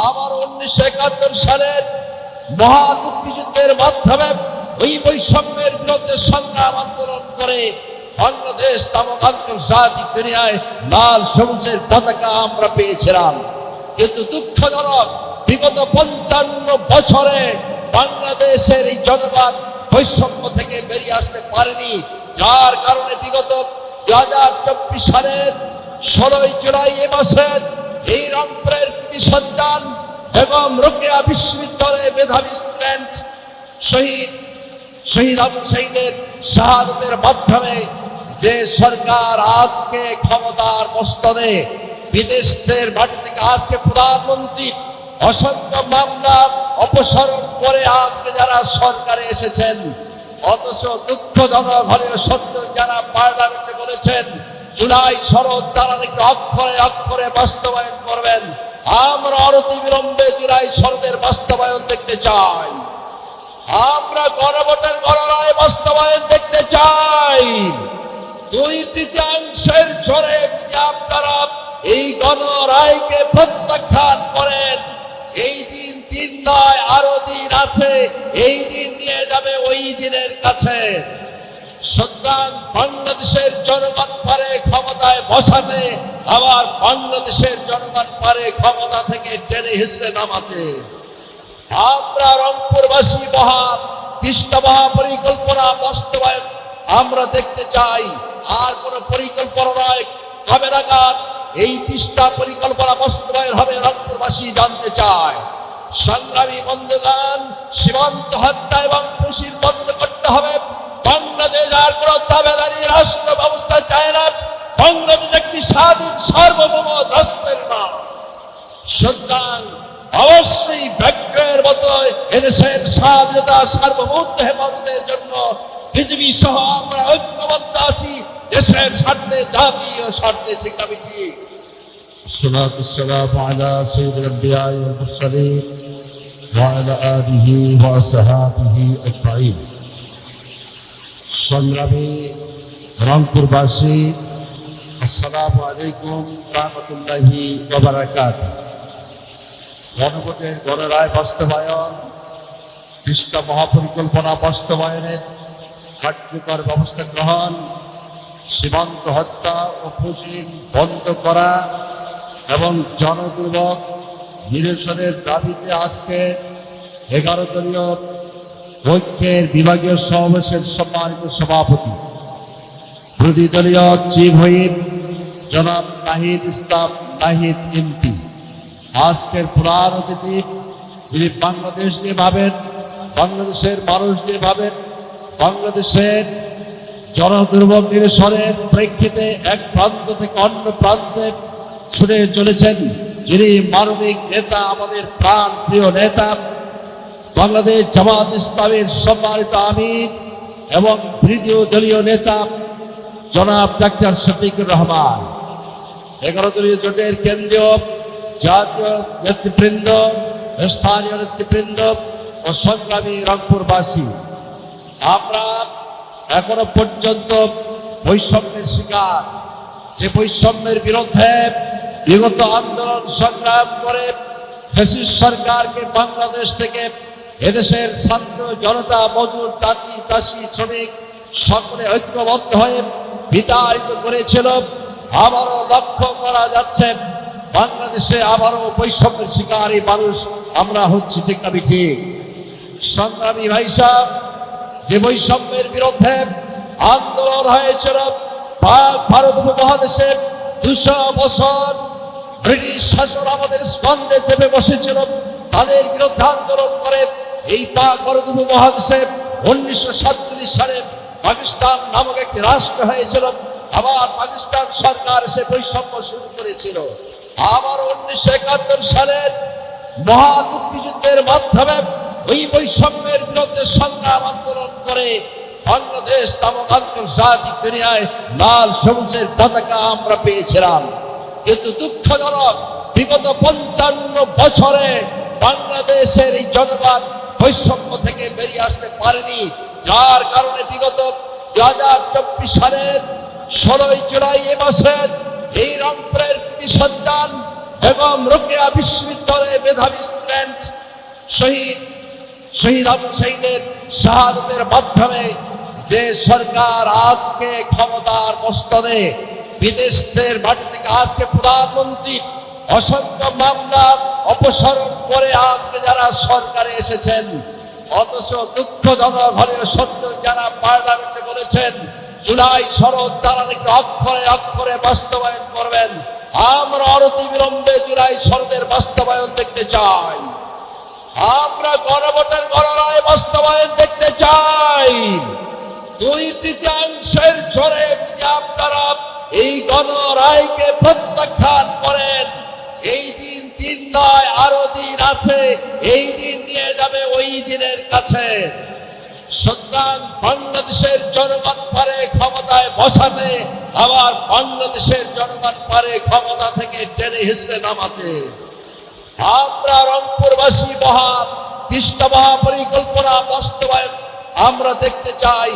আবার 1971 সালের মহান মুক্তিযুদ্ধের মাধ্যমে ওই বৈষম্যের বিরুদ্ধে সংগ্রাম আন্দোলন করে বাংলাদেশ নামক আন্তর্জাতিক দুনিয়ায় লাল সবুজের পতাকা আমরা পেয়েছিলাম। কিন্তু দুঃখজনক বিগত 55 বছরে বাংলাদেশের এই জনগণ বৈষম্য থেকে বেরিয়ে আসতে পারেনি, যার কারণে বিগত 2024 সালের 16 জুলাই এ মাসের এই রংপুরের কৃতি সন্তান বেগম রোকেয়া বিশ্ববিদ্যালয়ের মেধাবী স্টুডেন্ট শহীদ আবু সাঈদের শাহাদাতের মাধ্যমে যে সরকার আজকে ক্ষমতার মস্তদে বিদেশের মাটি থেকে আজকে প্রধানমন্ত্রী অসংখ্য মামলা অপসারণ করে আজকে যারা সরকারে এসেছেন, অথচ দুঃখজনক হলেও সত্য যারা পার্লামেন্টে বলেছেন জুলাই শরৎ তারা নাকি অক্ষরে অক্ষরে বাস্তবায়ন করবেন, আমরা অনতিবিলম্বে জুলাই শরতের বাস্তবায়ন দেখতে চাই। আমরা গণভোটের গণরায় বাস্তবায়ন দেখতে চাই। 2/3 জোরে যদি আপনারা এই গণরায়কে প্রত্যাখ্যান করেন, এই দিন নয়, আরো দিন আছে, এই দিন নিয়ে যাবে ওই দিনের কাছে। সুতরাং বাংলাদেশের জনগণ পারে ক্ষমতায় বসাতে, আবার বাংলাদেশের জনগণ পারে ক্ষমতা থেকে টেনে হিসেবে নামাতে। আমরা রংপুরবাসী কৃষ্ণ মহাপরিকল্পনা বাস্তবায়ন আমরা দেখতে চাই। আর কোন পরিকল্পনা নয়, কবে নাগাদ এই তিস্তা পরিকল্পনা বাস্তবায়ন হবে রংপুরবাসী জানতে চায়। সংগ্রামী বন্ধুগণ, সীমান্ত হত্যা এবং খুশির বন্ধ করতে হবে। বাংলাদেশ আর কোন দাবেদারি রাষ্ট্র ব্যবস্থা চায় না। বাংলাদেশ একটি স্বাধীন সার্বভৌম রাষ্ট্রের নাম। সুতরাং অবশ্যই ব্যাঘ্রের মতো এদেশের স্বাধীনতা সার্বভৌমত্ব হেফাজতের জন্য বিজেপি সহ আমরা ঐক্যবদ্ধ আছি, দেশের স্বার্থে, জাতীয় স্বার্থে। ঠিক না ঠিক? الصلاة والسلام على سيد الأنبياء والمرسلين وعلى آله وصحبه أجمعين। সংগ্রামী রংপুরবাসী, আসসালামু আলাইকুম রাহমাতুল্লাহি ওয়া বারাকাতুহু। গণভোটের গণরায় বাস্তবায়ন, তিস্তা মহাপরিকল্পনা বাস্তবায়নের কার্যকর ব্যবস্থা গ্রহণ, সীমান্ত হত্যা ও খুশি বন্ধ করা এবং জনদুর্ভোগ নিরসনের দাবিতে আজকে 11 দলীয় ঐক্যের বিভাগীয় সমাবেশের সম্মানিত সভাপতি, বিরোধী দলীয় চিফ হুইপ জনাব নাহিদ ইসলাম নাহিদ এমপি, আজকের প্রধান অতিথি যিনি বাংলাদেশ নিয়ে ভাবেন, বাংলাদেশের মানুষ নিয়ে ভাবেন, বাংলাদেশের জনদুর্ভোগ নিরসনের প্রেক্ষিতে এক প্রান্ত থেকে অন্য প্রান্তে ছুটে চলেছেন যিনি মানবিক নেতা, আমাদের প্রাণ প্রিয় নেতা, বাংলাদেশ জামাত ইসলামের সম্মানিত আমির এবং তৃতীয় দলীয় নেতা জনাব ডাক্তার শফিকুর রহমান, 11 দলীয় জোটের কেন্দ্রীয় জাতীয় নেতৃবৃন্দ, স্থানীয় নেতৃবৃন্দ ও সংগ্রামী রংপুরবাসী, আমরা এখনো পর্যন্ত বৈষম্যের শিকার, যে বৈষম্যের বিরুদ্ধে বিগত আন্দোলন সংগ্রাম করে ফ্যাসিস্ট সরকারকে বাংলাদেশ থেকে এদেশের ছাত্র জনতা, মজুর, তাঁতি, চাষি, শ্রমিক সকলে ঐক্যবদ্ধ হয়ে বিতাড়িত করেছিল। আবারও লক্ষ্য করা যাচ্ছে বাংলাদেশে আবারও বৈষম্যের শিকারী মানুষ আমরা হচ্ছি। ঠিক না ঠিক? সংগ্রামী ভাই সাহেব, যে বৈষম্যের বিরুদ্ধে আন্দোলন হয়েছিল পাক ভারত উপমহাদেশে 200 বছর ব্রিটিশ শাসন আমাদের স্কন্ধে চেপে বসেছিল, তাদের বিরুদ্ধে আন্দোলন করে এই পাক ভারত উপমহাদেশে 1947 সালে পাকিস্তান নামক একটি রাষ্ট্র হয়েছিল। আবার পাকিস্তান সরকার এসে বৈষম্য শুরু করেছিল। আবার 1971 সালের মহান মুক্তিযুদ্ধের মাধ্যমে ওই বৈষম্যের বিরুদ্ধে সংগ্রাম আন্দোলন করে বাংলাদেশ নামক আন্তর্জাতিক দুনিয়ায় লাল সবুজের পতাকা আমরা পেয়েছিলাম। কিন্তু দুঃখজনক বিগত 55 বছরে বাংলাদেশের এই জনগণ বৈষম্য থেকে বেরিয়ে আসতে পারেনি, যার কারণে বিগত 2024 সালের 16 জুলাই মাসের এই রংপুরের কৃতি সন্তান বেগম রোকেয়া বিশ্ববিদ্যালয়ের মেধাবী স্টুডেন্ট শহীদ আবু শহীদের শাহাদাতের মাধ্যমে যে সরকার আজকে ক্ষমতার মস্তদে, বিদেশের মাটি থেকে আজকে প্রধানমন্ত্রী অসংখ্য মামলা অপসারণ করে আজকে যারা সরকারে এসেছেন, অথচ দুঃখজনক হলেও সত্য যারা পার্লামেন্টে বলেছেন জুলাই সনদ তারা নাকি অক্ষরে অক্ষরে বাস্তবায়ন করবেন, আমরা অনতিবিলম্বে জুলাই সনদের বাস্তবায়ন দেখতে চাই। আমরা গণভোটের গণরায় বাস্তবায়ন দেখতে চাই। 2/3 জোরে যদি আপনারা এই গণরায়কে প্রত্যাখ্যান করেন, এই দিন নয়, আরো দিন আছে, এই দিন নিয়ে যাবে ওই দিনের কাছে। সুতরাং বাংলাদেশের জনগণ পারে ক্ষমতায় বসাতে, আবার বাংলাদেশের জনগণ পারে ক্ষমতা থেকে টেনে হিসেবে নামাতে। আমরা রংপুরবাসী তিস্তা মহাপরিকল্পনা বাস্তবায়ন আমরা দেখতে চাই।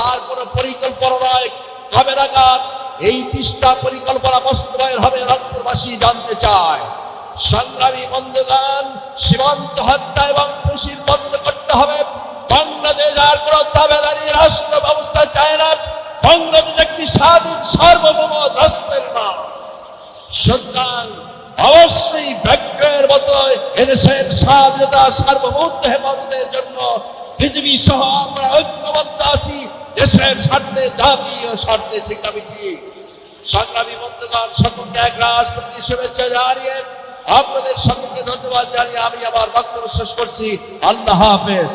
আর কোন পরিকল্পনা নয়, কবে নাগাদ এই তিস্তা পরিকল্পনা বাস্তবায়ন হবে রংপুরবাসী জানতে চায়। সংগ্রামী বন্ধুগণ, সীমান্ত হত্যা এবং খুশির বন্ধ করতে হবে। বাংলাদেশ আর কোন দাবেদারি রাষ্ট্র ব্যবস্থা চায় না। বাংলাদেশ একটি স্বাধীন সার্বভৌম রাষ্ট্রের নাম। সুতরাং অবশ্যই ব্যাঘ্রের মতো এদেশের স্বাধীনতা সার্বভৌমত্ব হেফাজতের জন্য বিজেপি সহ আমরা ঐক্যবদ্ধ আছি। দেশের স্বার্থে, জাতীয় স্বার্থে, শিক্ষাবিধি। সংগ্রামী বন্ধুগণ, সকলকে এক রাষ্ট্রপতি শুভেচ্ছা জানিয়ে আপনাদের সকলকে ধন্যবাদ জানিয়ে আমি আমার বক্তব্য শেষ করছি। আল্লাহ হাফেজ।